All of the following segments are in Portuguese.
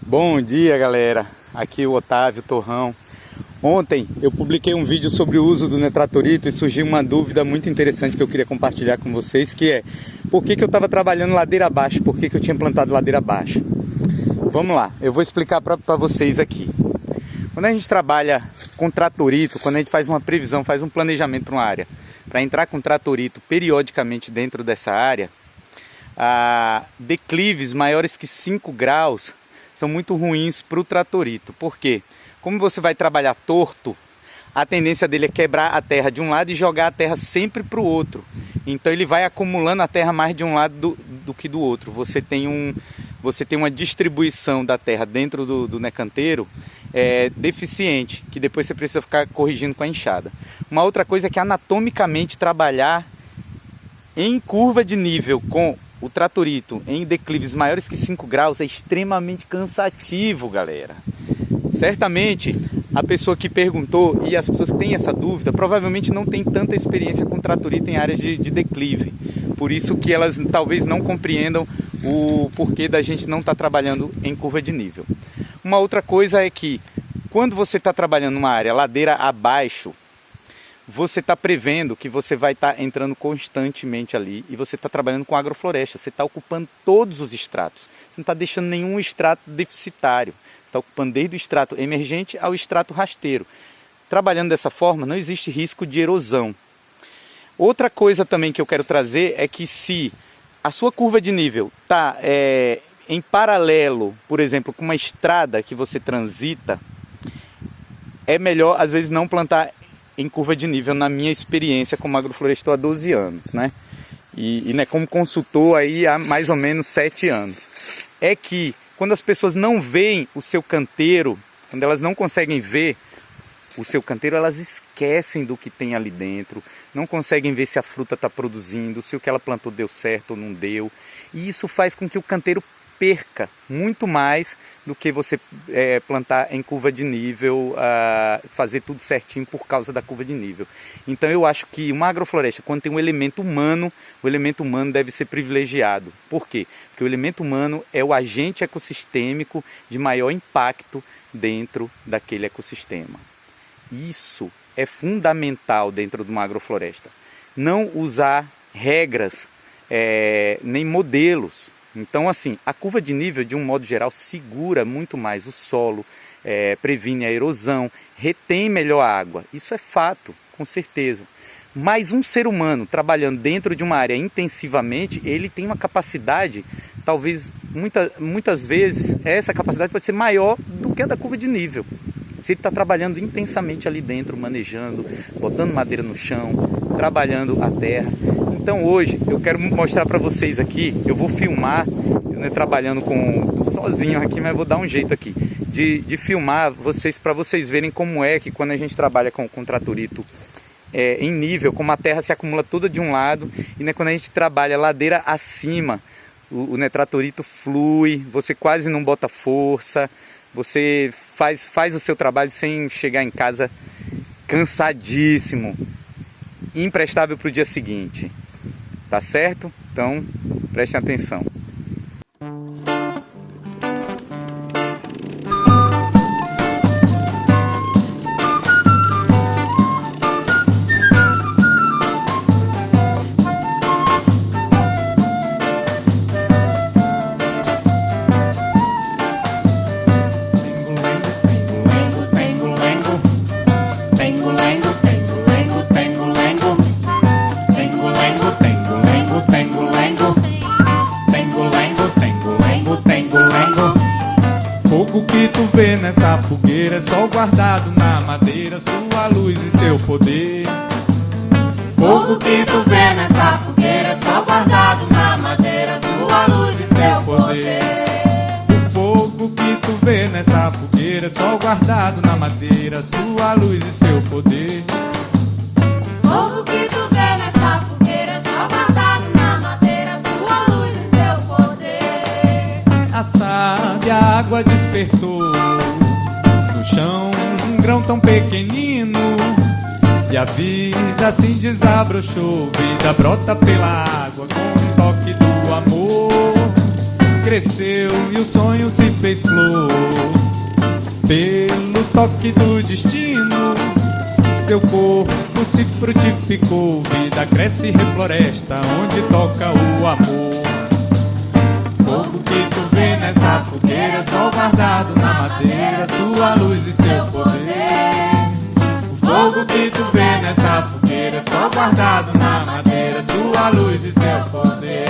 Bom dia, galera, aqui é o Otávio Torrão. Ontem eu publiquei um vídeo sobre o uso do Netratorito e surgiu uma dúvida muito interessante que eu queria compartilhar com vocês, que é: por que eu estava trabalhando ladeira abaixo? Por que eu tinha plantado ladeira abaixo? Vamos lá, eu vou explicar para vocês aqui. Quando a gente trabalha com tratorito, quando a gente faz uma previsão, faz um planejamento para uma área, para entrar com tratorito periodicamente dentro dessa área, declives maiores que 5 graus são muito ruins para o tratorito. Por quê? Como você vai trabalhar torto, a tendência dele é quebrar a terra de um lado e jogar a terra sempre para o outro. Então ele vai acumulando a terra mais de um lado do que do outro. Você tem uma distribuição da terra dentro do necanteiro deficiente, que depois você precisa ficar corrigindo com a enxada. Uma outra coisa é que anatomicamente trabalhar em curva de nível com o tratorito em declives maiores que 5 graus é extremamente cansativo, galera. Certamente a pessoa que perguntou e as pessoas que têm essa dúvida provavelmente não tem tanta experiência com tratorito em áreas de declive. Por isso que elas talvez não compreendam o porquê da gente não estar trabalhando em curva de nível. Uma outra coisa é que quando você está trabalhando numa área ladeira abaixo, você está prevendo que você vai estar entrando constantemente ali e você está trabalhando com agrofloresta, você está ocupando todos os estratos, você não está deixando nenhum estrato deficitário, você está ocupando desde o estrato emergente ao estrato rasteiro. Trabalhando dessa forma não existe risco de erosão. Outra coisa também que eu quero trazer é que se a sua curva de nível está em paralelo, por exemplo, com uma estrada que você transita, é melhor às vezes não plantar em curva de nível, na minha experiência como agroflorestor há 12 anos, né? E como consultor aí há mais ou menos 7 anos. É que quando as pessoas não veem o seu canteiro, quando elas não conseguem ver o seu canteiro, elas esquecem do que tem ali dentro, não conseguem ver se a fruta está produzindo, se o que ela plantou deu certo ou não deu. E isso faz com que o canteiro perca muito mais do que você plantar em curva de nível, fazer tudo certinho por causa da curva de nível. Então eu acho que uma agrofloresta, quando tem um elemento humano, o elemento humano deve ser privilegiado. Por quê? Porque o elemento humano é o agente ecossistêmico de maior impacto dentro daquele ecossistema. Isso é fundamental dentro de uma agrofloresta. Não usar regras, nem modelos. Então, assim, a curva de nível, de um modo geral, segura muito mais o solo, previne a erosão, retém melhor a água. Isso é fato, com certeza. Mas um ser humano trabalhando dentro de uma área intensivamente, ele tem uma capacidade, talvez, muitas vezes, essa capacidade pode ser maior do que a da curva de nível. Se ele está trabalhando intensamente ali dentro, manejando, botando madeira no chão, trabalhando a terra. Então hoje eu quero mostrar para vocês aqui, eu vou filmar, eu trabalhando sozinho aqui, mas vou dar um jeito aqui, de filmar vocês, para vocês verem como é que quando a gente trabalha com tratorito em nível, como a terra se acumula toda de um lado, e quando a gente trabalha ladeira acima, o netratorito flui, você quase não bota força, você faz o seu trabalho sem chegar em casa cansadíssimo, imprestável para o dia seguinte. Tá certo? Então, prestem atenção. O que tu vê nessa fogueira é sol guardado na madeira, sua luz e seu poder. Fogo que tu vê nessa fogueira é sol guardado na madeira, sua luz e seu poder. O fogo que tu vê nessa fogueira é sol guardado na madeira, sua luz e seu poder. Fogo que tu vê nessa fogueira é sol guardado na madeira, sua luz e seu poder. A sábia água despertou no chão um grão tão pequenino, e a vida assim desabrochou, vida brota pela água com um toque do amor. cresceu e o sonho se fez flor. Pelo toque do destino, seu corpo se frutificou. Vida cresce e refloresta onde toca o amor. Fogo que tu vê nessa fogueira, sol guardado na madeira, sua luz e seu poder. O fogo que tu vê nessa fogueira, sol guardado na madeira, sua luz e seu poder.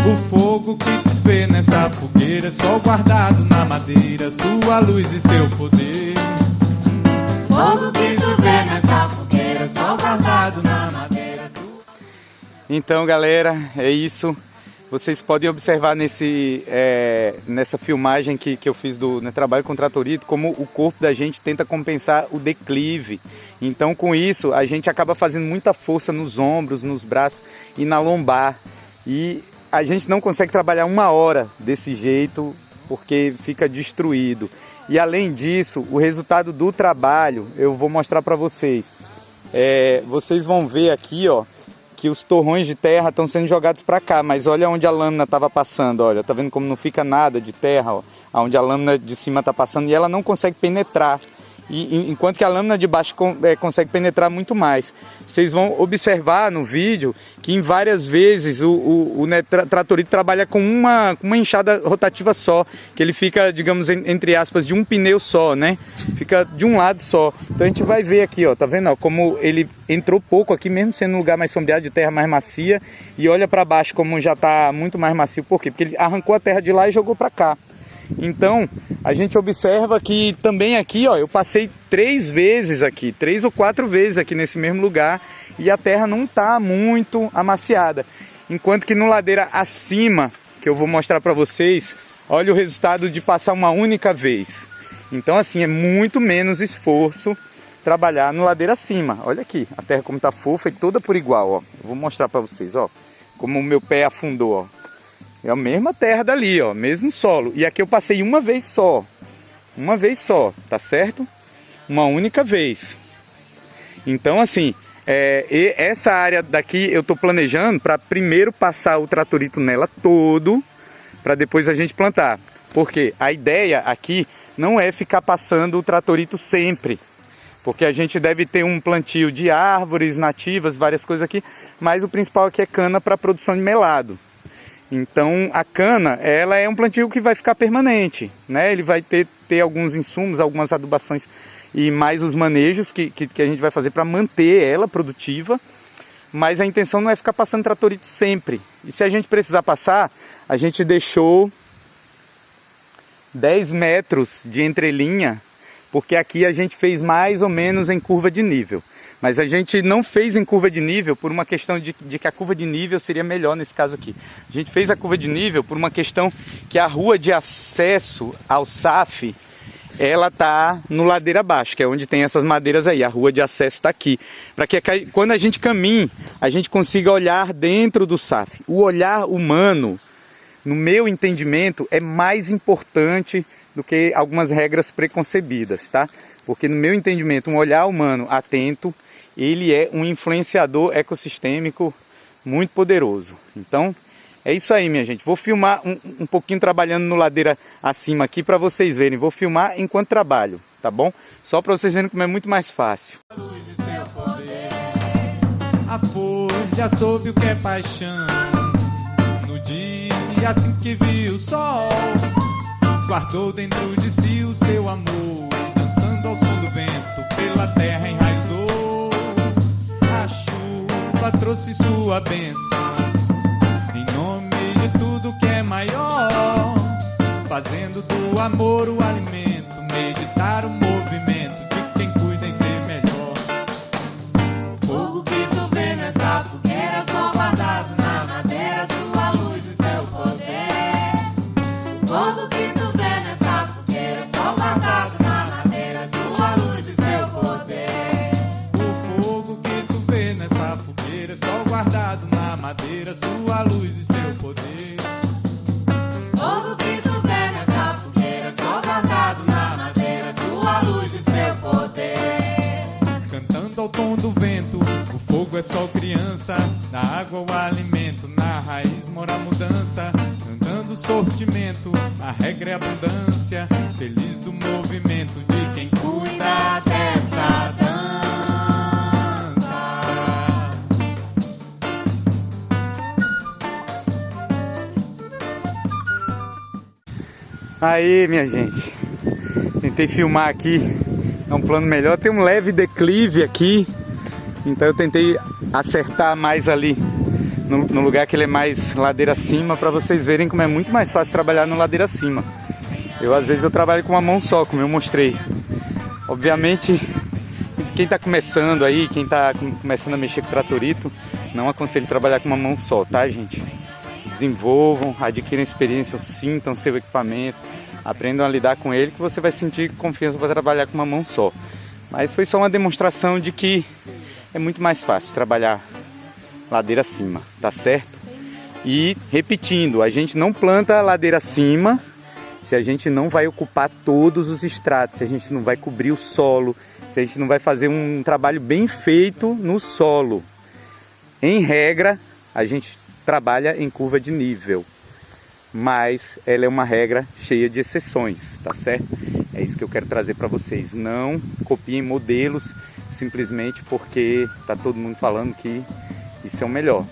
O fogo que tu vê nessa fogueira, sol guardado na madeira, sua luz e seu poder. Fogo que tu vê nessa fogueira, sol guardado na madeira, sua... Então, galera, é isso. Vocês podem observar nessa filmagem que eu fiz do trabalho com tratorito, como o corpo da gente tenta compensar o declive. Então, com isso, a gente acaba fazendo muita força nos ombros, nos braços e na lombar. E a gente não consegue trabalhar 1 hora desse jeito porque fica destruído. E além disso, o resultado do trabalho eu vou mostrar para vocês. Vocês vão ver aqui, ó, que os torrões de terra estão sendo jogados para cá, mas olha onde a lâmina estava passando, olha, tá vendo como não fica nada de terra, ó, onde a lâmina de cima está passando e ela não consegue penetrar. Enquanto que a lâmina de baixo consegue penetrar muito mais. Vocês vão observar no vídeo que em várias vezes o tratorito trabalha com uma enxada rotativa só, que ele fica, digamos, entre aspas, de um pneu só, né? Fica de um lado só. Então a gente vai ver aqui, ó, tá vendo, ó, como ele entrou pouco aqui, mesmo sendo um lugar mais sombreado, de terra mais macia, e olha para baixo como já está muito mais macio. Por quê? Porque ele arrancou a terra de lá e jogou para cá. Então, a gente observa que também aqui, ó, eu passei 3 ou 4 vezes aqui nesse mesmo lugar e a terra não está muito amaciada. Enquanto que no ladeira acima, que eu vou mostrar para vocês, olha o resultado de passar uma única vez. Então, assim, é muito menos esforço trabalhar no ladeira acima. Olha aqui, a terra como está fofa e toda por igual, ó. Eu vou mostrar para vocês, ó, como o meu pé afundou, ó. É a mesma terra dali, ó, mesmo solo. E aqui eu passei uma vez só, tá certo? Uma única vez. Então, assim, essa área daqui eu tô planejando para primeiro passar o tratorito nela todo, para depois a gente plantar. Porque a ideia aqui não é ficar passando o tratorito sempre. Porque a gente deve ter um plantio de árvores nativas, várias coisas aqui, mas o principal aqui é cana para produção de melado. Então a cana, ela é um plantio que vai ficar permanente, né? Ele vai ter alguns insumos, algumas adubações e mais os manejos que a gente vai fazer para manter ela produtiva. Mas a intenção não é ficar passando tratorito sempre. E se a gente precisar passar, a gente deixou 10 metros de entrelinha, porque aqui a gente fez mais ou menos em curva de nível. Mas a gente não fez em curva de nível por uma questão de que a curva de nível seria melhor nesse caso aqui. A gente fez a curva de nível por uma questão que a rua de acesso ao SAF, ela tá no ladeira abaixo, que é onde tem essas madeiras aí. A rua de acesso está aqui. Para que quando a gente caminhe, a gente consiga olhar dentro do SAF. O olhar humano, no meu entendimento, é mais importante do que algumas regras preconcebidas, tá? Porque no meu entendimento, um olhar humano atento, ele é um influenciador ecossistêmico muito poderoso. Então, é isso aí, minha gente. Vou filmar um pouquinho trabalhando no ladeira acima aqui para vocês verem. Vou filmar enquanto trabalho, tá bom? Só para vocês verem como é muito mais fácil. A folha soube o que é paixão. No dia assim que viu o sol, guardou dentro de si o seu amor. Dançando ao som do vento, pela terra enraizou. A chuva trouxe sua bênção, em nome de tudo que é maior, fazendo do amor o alimento, meditar o movimento de quem cuida em ser melhor. Fogo que tu vê nessa fogueira, sol guardado na madeira, sua luz e seu poder. Fogo que tu vê nessa fogueira, sol guardado na madeira, sua luz e seu poder. O fogo que tu vê nessa fogueira, sol guardado na madeira, sua luz e seu poder. Fogo que tu vê nessa fogueira, sol guardado na madeira, sua luz e seu poder. Cantando ao tom do vento, o fogo é só criança, na água o alimento, na raiz mora a mudança, cantando sorte A regra é abundância, feliz do movimento de quem cuida dessa dança. Aí, minha gente, tentei filmar aqui, é um plano melhor, tem um leve declive aqui, então eu tentei acertar mais ali no lugar que ele é mais ladeira acima, para vocês verem como é muito mais fácil trabalhar no ladeira acima. Às vezes eu trabalho com uma mão só, como eu mostrei. Obviamente, quem está começando aí, quem está começando a mexer com o tratorito, não aconselho trabalhar com uma mão só, tá, gente? Se desenvolvam, adquirem experiência, sintam seu equipamento, aprendam a lidar com ele, que você vai sentir confiança para trabalhar com uma mão só. Mas foi só uma demonstração de que é muito mais fácil trabalhar ladeira acima, tá certo? E repetindo, a gente não planta ladeira acima se a gente não vai ocupar todos os estratos, se a gente não vai cobrir o solo, se a gente não vai fazer um trabalho bem feito no solo. Em regra, a gente trabalha em curva de nível, mas ela é uma regra cheia de exceções, tá certo? É isso que eu quero trazer para vocês. Não copiem modelos simplesmente porque tá todo mundo falando que isso é o melhor.